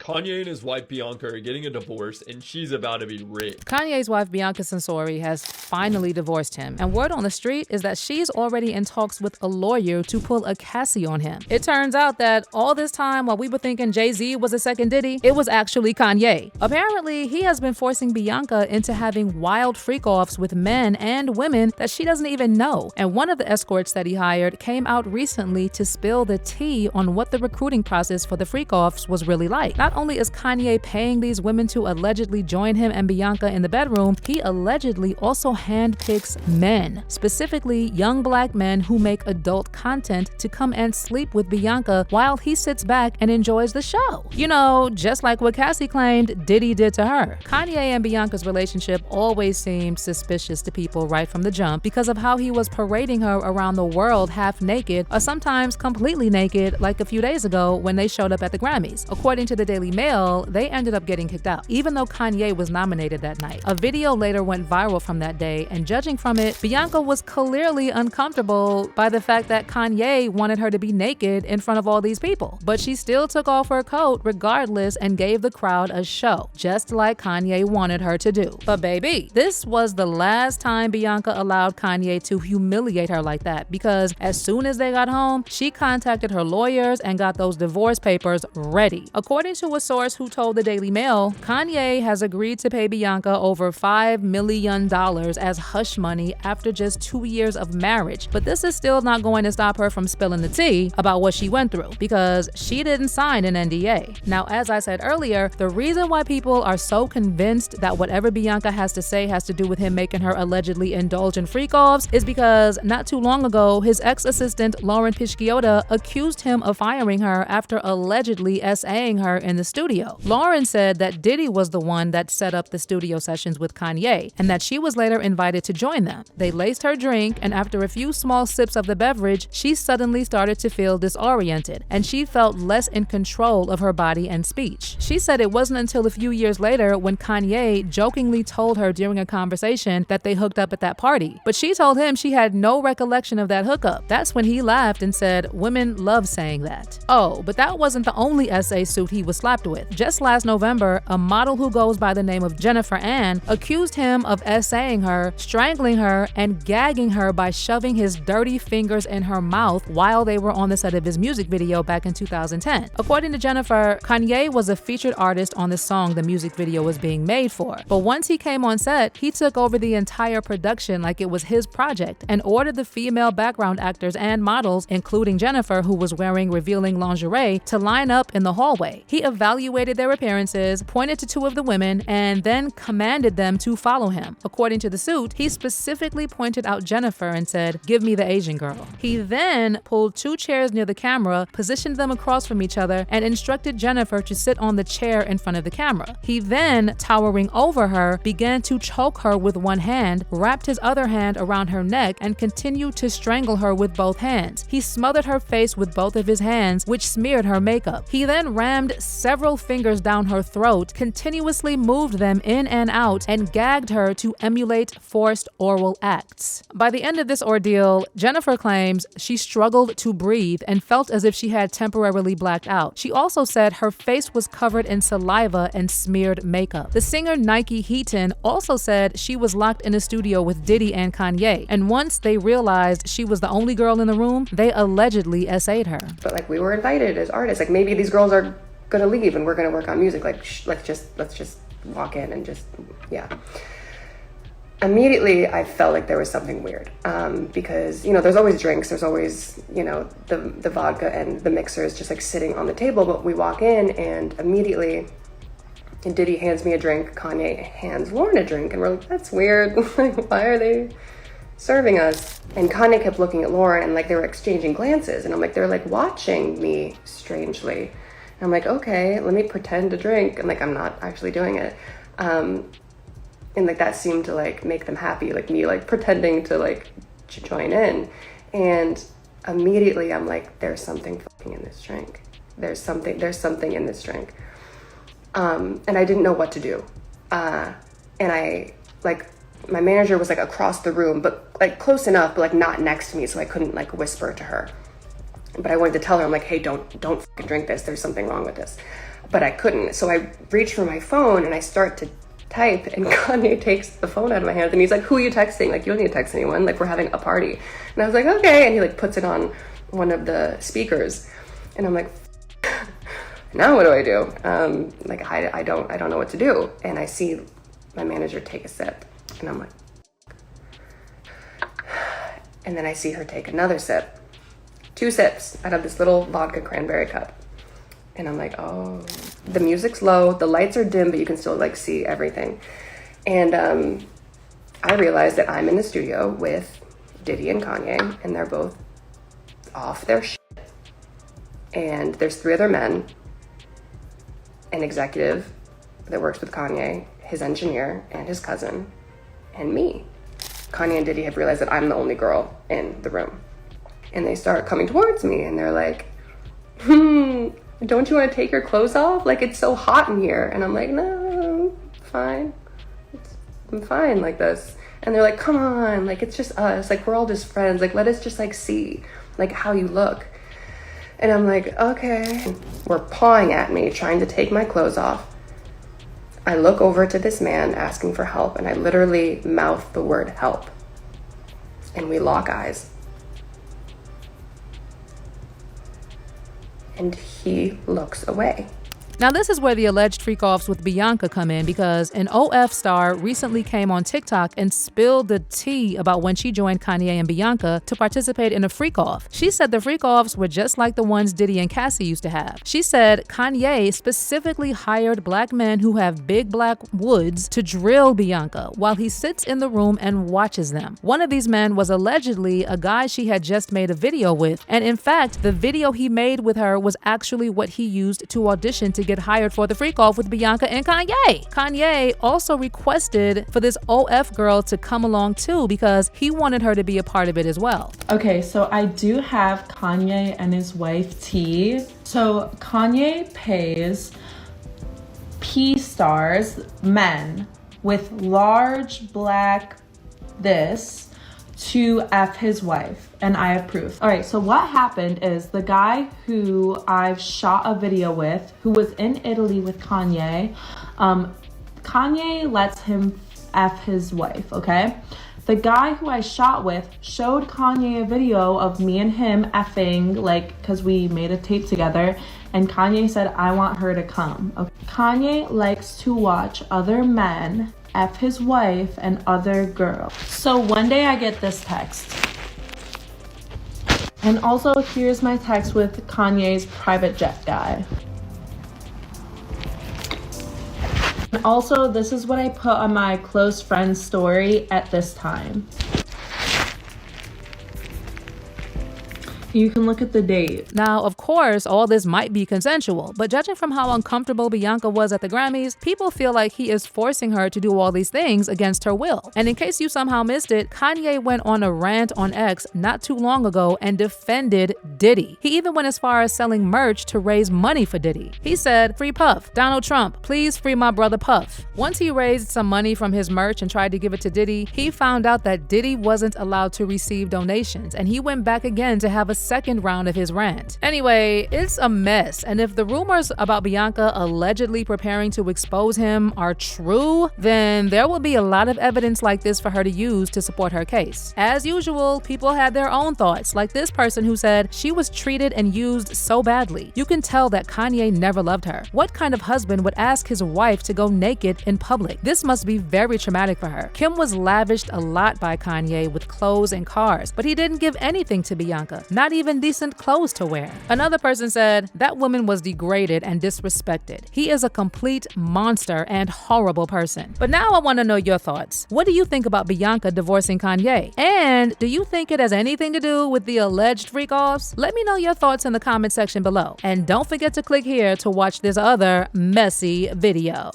Kanye and his wife Bianca are getting a divorce, and she's about to be rich. Kanye's wife Bianca Censori has finally divorced him, and word on the street is that she's already in talks with a lawyer to pull a Cassie on him. It turns out that all this time while we were thinking Jay-Z was a second Diddy, it was actually Kanye. Apparently, he has been forcing Bianca into having wild freak-offs with men and women that she doesn't even know, and one of the escorts that he hired came out recently to spill the tea on what the recruiting process for the freak-offs was really like. Not only is Kanye paying these women to allegedly join him and Bianca in the bedroom, he allegedly also handpicks men, specifically young black men who make adult content, to come and sleep with Bianca while he sits back and enjoys the show. You know, just like what Cassie claimed Diddy did to her. Kanye and Bianca's relationship always seemed suspicious to people right from the jump because of how he was parading her around the world half naked or sometimes completely naked, like a few days ago when they showed up at the Grammys. According to the Daily Mail, they ended up getting kicked out, even though Kanye was nominated that night. A video later went viral from that day, and judging from it, Bianca was clearly uncomfortable by the fact that Kanye wanted her to be naked in front of all these people. But she still took off her coat regardless and gave the crowd a show, just like Kanye wanted her to do. But baby, this was the last time Bianca allowed Kanye to humiliate her like that, because as soon as they got home, she contacted her lawyers and got those divorce papers ready. According to a source who told the Daily Mail, Kanye has agreed to pay Bianca over $5 million as hush money after just 2 years of marriage. But this is still not going to stop her from spilling the tea about what she went through, because she didn't sign an NDA. Now, as I said earlier, the reason why people are so convinced that whatever Bianca has to say has to do with him making her allegedly indulge in freak-offs is because not too long ago, his ex-assistant Lauren Pisciotta accused him of firing her after allegedly SAing her in the studio. Lauren said that Diddy was the one that set up the studio sessions with Kanye, and that she was later invited to join them. They laced her drink, and after a few small sips of the beverage, she suddenly started to feel disoriented, and she felt less in control of her body and speech. She said it wasn't until a few years later when Kanye jokingly told her during a conversation that they hooked up at that party. But she told him she had no recollection of that hookup. That's when he laughed and said, "Women love saying that." Oh, but that wasn't the only SA suit he was slapped with. Just last November, a model who goes by the name of Jennifer Ann accused him of SAing her, strangling her, and gagging her by shoving his dirty fingers in her mouth while they were on the set of his music video back in 2010. According to Jennifer, Kanye was a featured artist on the song the music video was being made for. But once he came on set, he took over the entire production like it was his project and ordered the female background actors and models, including Jennifer, who was wearing revealing lingerie, to line up in the hallway. He evaluated their appearances, pointed to two of the women, and then commanded them to follow him. According to the suit, he specifically pointed out Jennifer and said, "Give me the Asian girl." He then pulled two chairs near the camera, positioned them across from each other, and instructed Jennifer to sit on the chair in front of the camera. He then, towering over her, began to choke her with one hand, wrapped his other hand around her neck, and continued to strangle her with both hands. He smothered her face with both of his hands, which smeared her makeup. He then rammed several fingers down her throat, continuously moved them in and out, and gagged her to emulate forced oral acts. By the end of this ordeal, Jennifer claims she struggled to breathe and felt as if she had temporarily blacked out. She also said her face was covered in saliva and smeared makeup. The singer Nike Heaton also said she was locked in a studio with Diddy and Kanye, and once they realized she was the only girl in the room, they allegedly SA'd her. But like, we were invited as artists, like maybe these girls are gonna leave and we're gonna work on music, like let's just walk in and just, yeah. Immediately I felt like there was something weird, because, you know, there's always drinks, there's always, you know, the vodka and the mixers just like sitting on the table, but we walk in and immediately Diddy hands me a drink, Kanye hands Lauren a drink, and we're like, that's weird. Like, why are they serving us? And Kanye kept looking at Lauren, and like they were exchanging glances, and I'm like, they're like watching me strangely. And I'm like, okay, let me pretend to drink, and like I'm not actually doing it. And like that seemed to like make them happy, like me like pretending to like join in. And immediately I'm like, there's something fucking in this drink. There's something in this drink. And I didn't know what to do. And I, like, my manager was like across the room, but like close enough, but like not next to me, so I couldn't like whisper to her. But I wanted to tell her, I'm like, hey, don't fucking drink this. There's something wrong with this. but I couldn't. So I reach for my phone and I start to type, and Kanye takes the phone out of my hands and he's like, who are you texting? Like, you don't need to text anyone. Like, we're having a party. And I was like, okay. And he like puts it on one of the speakers. And I'm like, now what do I do? Like, I don't know what to do. And I see my manager take a sip and I'm like, and then I see her take another sip, 2 sips out of this little vodka cranberry cup. And I'm like, oh, the music's low, the lights are dim, but you can still like see everything. And I realized that I'm in the studio with Diddy and Kanye, and they're both off their shit. And there's 3 other men, an executive that works with Kanye, his engineer, and his cousin, and me. Kanye and Diddy have realized that I'm the only girl in the room. And they start coming towards me, and they're like, don't you want to take your clothes off? Like, it's so hot in here. And I'm like, no, fine. I'm fine like this. And they're like, come on, like, it's just us. Like, we're all just friends. Like, let us just, like, see, like, how you look. And I'm like, okay. We're pawing at me, trying to take my clothes off. I look over to this man asking for help, and I literally mouth the word help. And we lock eyes. And he looks away. Now, this is where the alleged freak-offs with Bianca come in, because an OF star recently came on TikTok and spilled the tea about when she joined Kanye and Bianca to participate in a freak-off. She said the freak-offs were just like the ones Diddy and Cassie used to have. She said Kanye specifically hired black men who have big black woods to drill Bianca while he sits in the room and watches them. One of these men was allegedly a guy she had just made a video with, and in fact, the video he made with her was actually what he used to audition to get hired for the freak-off with Bianca and Kanye. Kanye also requested for this OF girl to come along too because he wanted her to be a part of it as well. Okay, so I do have Kanye and his wife T. So Kanye pays P stars, men with large black this to F his wife, and I approve. All right, so what happened is the guy who I've shot a video with, who was in Italy with Kanye, Kanye lets him F his wife, okay? The guy who I shot with showed Kanye a video of me and him effing, like, cause we made a tape together, and Kanye said, I want her to come. Okay. Kanye likes to watch other men F his wife and other girls. So one day I get this text. And also here's my text with Kanye's private jet guy. And also this is what I put on my close friend's story at this time. You can look at the date. Now, of course, all this might be consensual, but judging from how uncomfortable Bianca was at the Grammys, people feel like he is forcing her to do all these things against her will. And in case you somehow missed it, Kanye went on a rant on X not too long ago and defended Diddy. He even went as far as selling merch to raise money for Diddy. He said, "Free Puff. Donald Trump, please free my brother Puff." Once he raised some money from his merch and tried to give it to Diddy, he found out that Diddy wasn't allowed to receive donations, and he went back again to have a second round of his rant. Anyway, it's a mess, and if the rumors about Bianca allegedly preparing to expose him are true, then there will be a lot of evidence like this for her to use to support her case. As usual, people had their own thoughts, like this person who said she was treated and used so badly. You can tell that Kanye never loved her. What kind of husband would ask his wife to go naked in public? This must be very traumatic for her. Kim was lavished a lot by Kanye with clothes and cars, but he didn't give anything to Bianca, not even decent clothes to wear. Another person said, that woman was degraded and disrespected. He is a complete monster and horrible person. But now I want to know your thoughts. What do you think about Bianca divorcing Kanye? And do you think it has anything to do with the alleged freak-offs? Let me know your thoughts in the comment section below. And don't forget to click here to watch this other messy video.